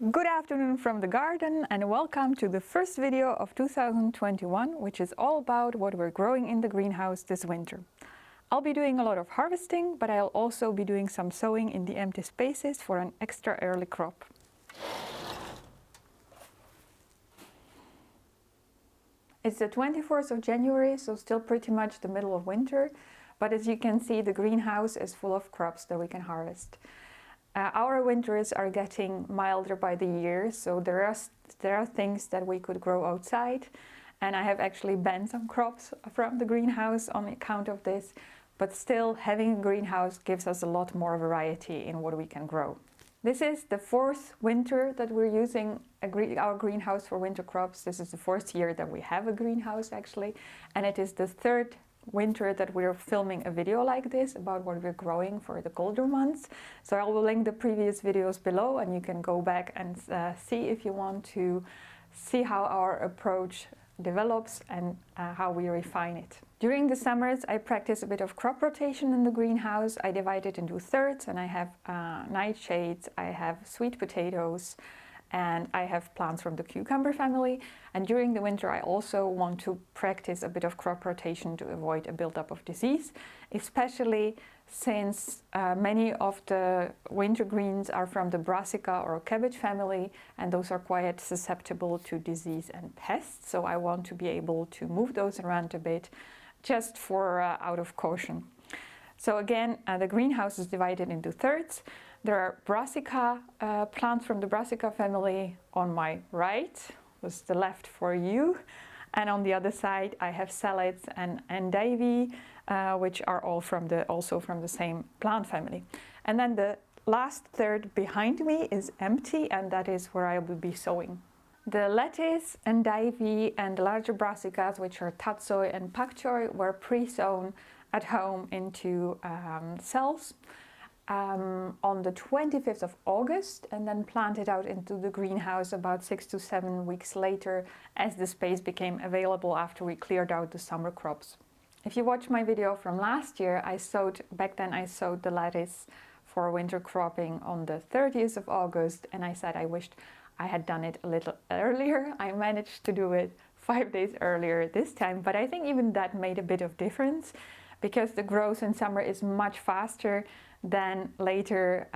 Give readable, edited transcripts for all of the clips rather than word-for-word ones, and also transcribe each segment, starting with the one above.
Good afternoon from the garden and welcome to the first video of 2021, which is all about what we're growing in the greenhouse this winter. I'll be doing a lot of harvesting, but I'll also be doing some sowing in the empty spaces for an extra early crop. It's the 24th of January, so still pretty much the middle of winter, but as you can see, the greenhouse is full of crops that we can harvest. Our winters are getting milder by the year, so there are things that we could grow outside, and I have actually banned some crops from the greenhouse on account of this, but still having a greenhouse gives us a lot more variety in what we can grow. This is the fourth winter that we're using our greenhouse for winter crops. This is the fourth year that we have a greenhouse actually, and it is the third winter that we're filming a video like this about what we're growing for the colder months. So I will link the previous videos below and you can go back and see if you want to see how our approach develops and how we refine it. During the summers I practice a bit of crop rotation in the greenhouse. I divide it into thirds and I have nightshades, I have sweet potatoes, and I have plants from the cucumber family. And during the winter I also want to practice a bit of crop rotation to avoid a buildup of disease, especially since many of the winter greens are from the brassica or cabbage family, and those are quite susceptible to disease and pests. So I want to be able to move those around a bit just for out of caution. So again, the greenhouse is divided into thirds. There are brassica plants from the brassica family on my right, was the left for you, and on the other side I have salads and endive, which are all also from the same plant family. And then the last third behind me is empty, and that is where I will be sowing. The lettuce, endive, and the larger brassicas, which are tatsoi and paksoi, were pre-sown at home into cells on the 25th of August and then planted out into the greenhouse about 6 to 7 weeks later as the space became available after we cleared out the summer crops. If you watch my video from last year, back then I sowed the lettuce for winter cropping on the 30th of August, and I said I wished I had done it a little earlier. I managed to do it 5 days earlier this time, but I think even that made a bit of difference because the growth in summer is much faster than later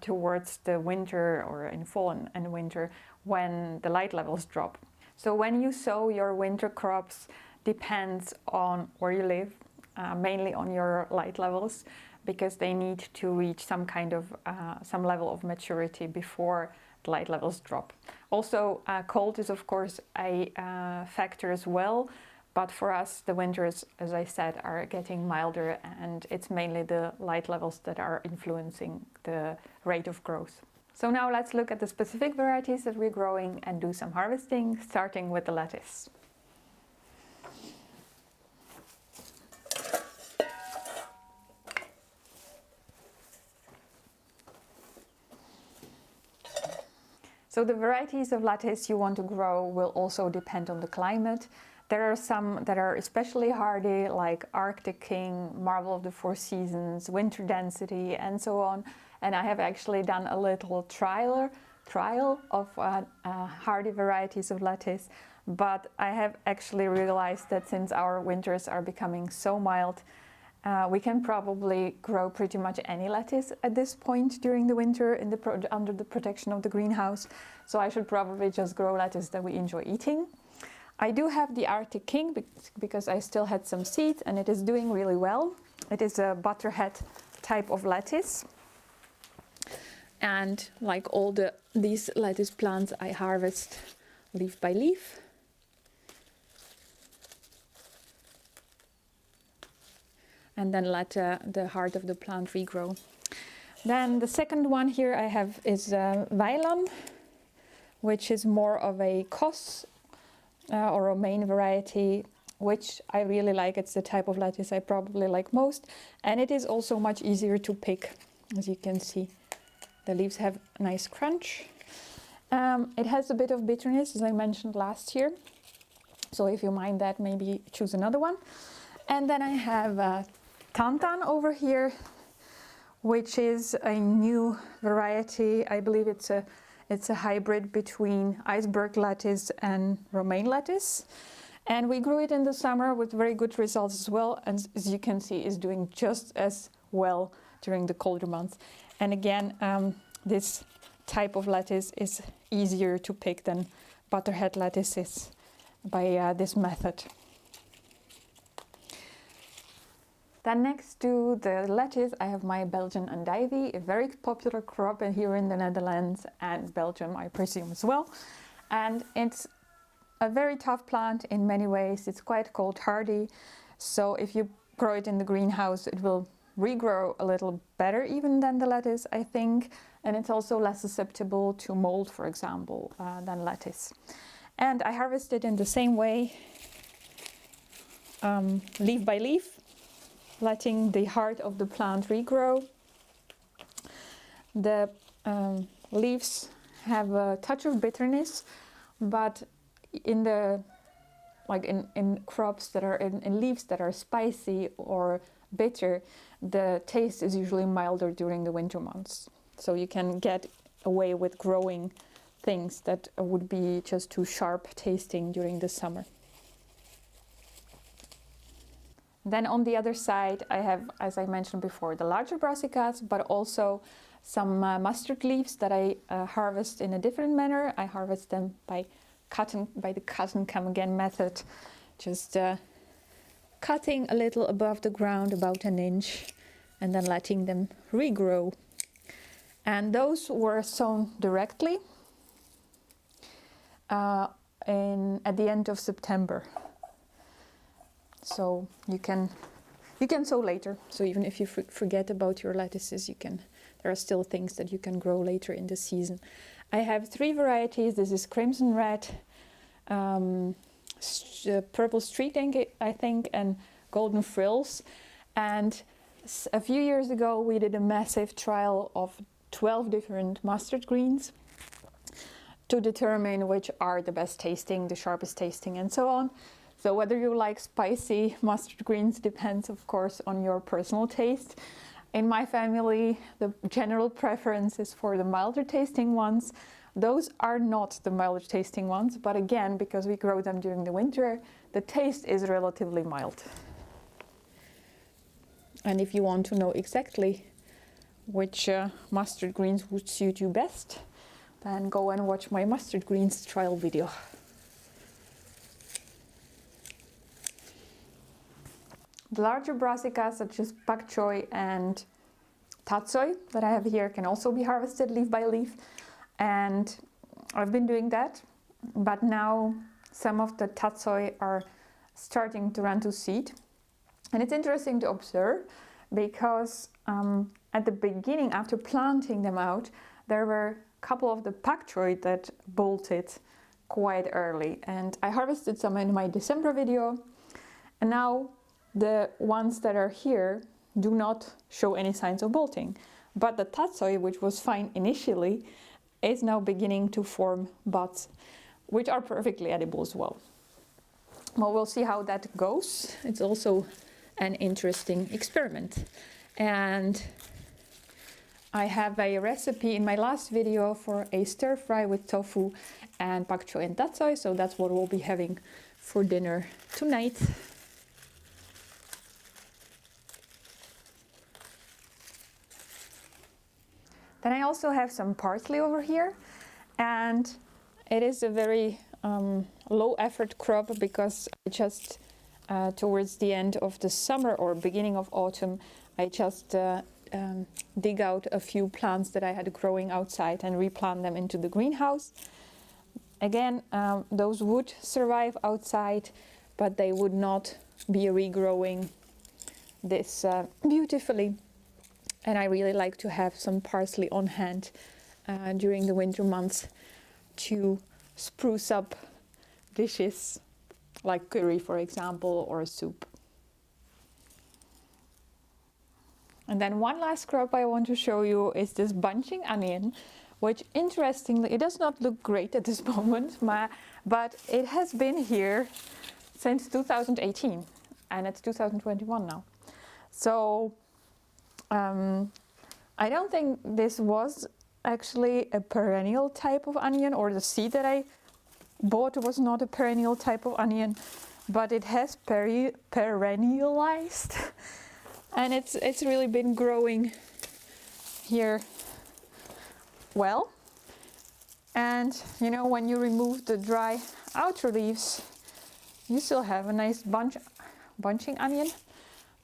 towards the winter or in fall and winter when the light levels drop. So when you sow your winter crops depends on where you live, mainly on your light levels, because they need to reach some level of maturity before the light levels drop. Also, cold is of course a factor as well. But for us, the winters, as I said, are getting milder, and it's mainly the light levels that are influencing the rate of growth. So now let's look at the specific varieties that we're growing and do some harvesting, starting with the lettuce. So the varieties of lettuce you want to grow will also depend on the climate. There are some that are especially hardy, like Arctic King, Marvel of the Four Seasons, Winter Density, and so on. And I have actually done a little trial of hardy varieties of lettuce. But I have actually realized that since our winters are becoming so mild, we can probably grow pretty much any lettuce at this point during the winter under the protection of the greenhouse. So I should probably just grow lettuce that we enjoy eating. I do have the Arctic King because I still had some seeds and it is doing really well. It is a butterhead type of lettuce. And like all these lettuce plants, I harvest leaf by leaf. And then let the heart of the plant regrow. Then the second one here I have is Weilan, which is more of a Kos or a main variety, which I really like. It's the type of lettuce I probably like most, and it is also much easier to pick. As you can see, the leaves have a nice crunch. It has a bit of bitterness, as I mentioned last year, so if you mind that, maybe choose another one. And then I have Tantan over here, which is a new variety. I believe it's a It's a hybrid between iceberg lettuce and romaine lettuce. And we grew it in the summer with very good results as well. And as you can see, is doing just as well during the colder months. And again, this type of lettuce is easier to pick than butterhead lettuces by this method. Then next to the lettuce, I have my Belgian endive, a very popular crop here in the Netherlands and Belgium, I presume as well. And it's a very tough plant in many ways. It's quite cold hardy. So if you grow it in the greenhouse, it will regrow a little better even than the lettuce, I think. And it's also less susceptible to mold, for example, than lettuce. And I harvest it in the same way, leaf by leaf, letting the heart of the plant regrow. The leaves have a touch of bitterness, but in the in crops that are in leaves that are spicy or bitter, the taste is usually milder during the winter months. So you can get away with growing things that would be just too sharp tasting during the summer. Then on the other side, I have, as I mentioned before, the larger brassicas, but also some mustard leaves that I harvest in a different manner. I harvest them by the cut and come again method, just cutting a little above the ground, about an inch, and then letting them regrow. And those were sown directly at the end of September. So you can sow later. So even if you forget about your lettuces, there are still things that you can grow later in the season. I have 3 varieties. This is crimson red, purple streak, I think, and golden frills. And a few years ago, we did a massive trial of 12 different mustard greens to determine which are the best tasting, the sharpest tasting, and so on. So whether you like spicy mustard greens depends, of course, on your personal taste. In my family, the general preference is for the milder tasting ones. Those are not the milder tasting ones, but again, because we grow them during the winter, the taste is relatively mild. And if you want to know exactly which mustard greens would suit you best, then go and watch my mustard greens trial video. The larger brassicas, such as paksoi and tatsoi that I have here, can also be harvested leaf by leaf. And I've been doing that, but now some of the tatsoi are starting to run to seed. And it's interesting to observe because at the beginning, after planting them out, there were a couple of the paksoi that bolted quite early. And I harvested some in my December video. And now the ones that are here do not show any signs of bolting. But the tatsoi, which was fine initially, is now beginning to form buds, which are perfectly edible as well. Well, we'll see how that goes. It's also an interesting experiment. And I have a recipe in my last video for a stir fry with tofu and paksoi and tatsoi, so that's what we'll be having for dinner tonight. Then I also have some parsley over here, and it is a very low effort crop because I just towards the end of the summer or beginning of autumn, I just dig out a few plants that I had growing outside and replant them into the greenhouse. Again, those would survive outside, but they would not be regrowing this beautifully. And I really like to have some parsley on hand during the winter months to spruce up dishes like curry, for example, or a soup. And then one last crop I want to show you is this bunching onion, which interestingly, it does not look great at this moment, but it has been here since 2018 and it's 2021 now. So I don't think this was actually a perennial type of onion, or the seed that I bought was not a perennial type of onion, but it has perennialized and it's really been growing here well. And you know, when you remove the dry outer leaves, you still have a nice bunching onion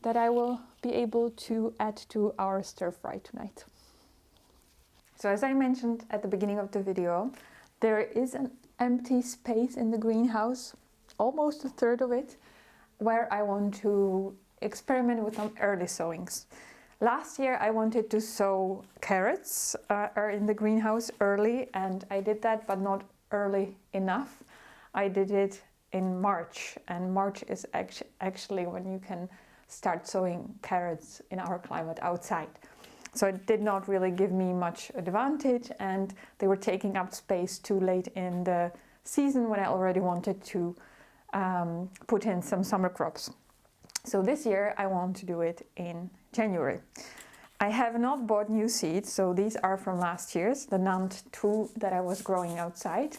that I will be able to add to our stir fry tonight. So as I mentioned at the beginning of the video, there is an empty space in the greenhouse, almost a third of it, where I want to experiment with some early sowings. Last year I wanted to sow carrots in the greenhouse early, and I did that, but not early enough. I did it in March, and March is actually when you can start sowing carrots in our climate outside. So it did not really give me much advantage, and they were taking up space too late in the season when I already wanted to put in some summer crops. So this year I want to do it in January. I have not bought new seeds, so these are from last year's, the Nant 2 that I was growing outside.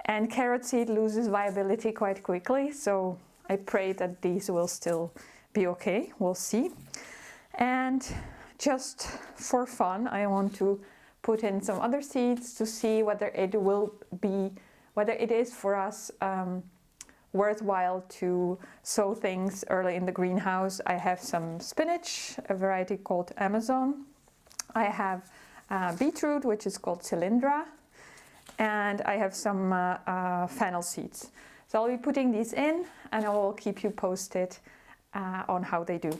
And carrot seed loses viability quite quickly, so I pray that these will still be okay. We'll see. And just for fun, I want to put in some other seeds to see whether it is for us worthwhile to sow things early in the greenhouse. I have some spinach, a variety called Amazon. I have beetroot, which is called Cylindra. And I have some fennel seeds. So I'll be putting these in, and I will keep you posted on how they do.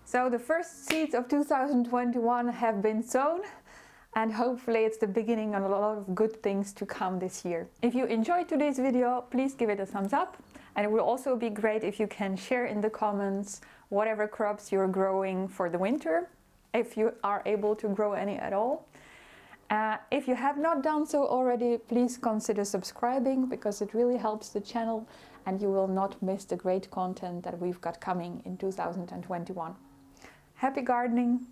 So the first seeds of 2021 have been sown, and hopefully it's the beginning of a lot of good things to come this year. If you enjoyed today's video, please give it a thumbs up, and it will also be great if you can share in the comments whatever crops you're growing for the winter, if you are able to grow any at all. If you have not done so already, please consider subscribing, because it really helps the channel and you will not miss the great content that we've got coming in 2021. Happy gardening!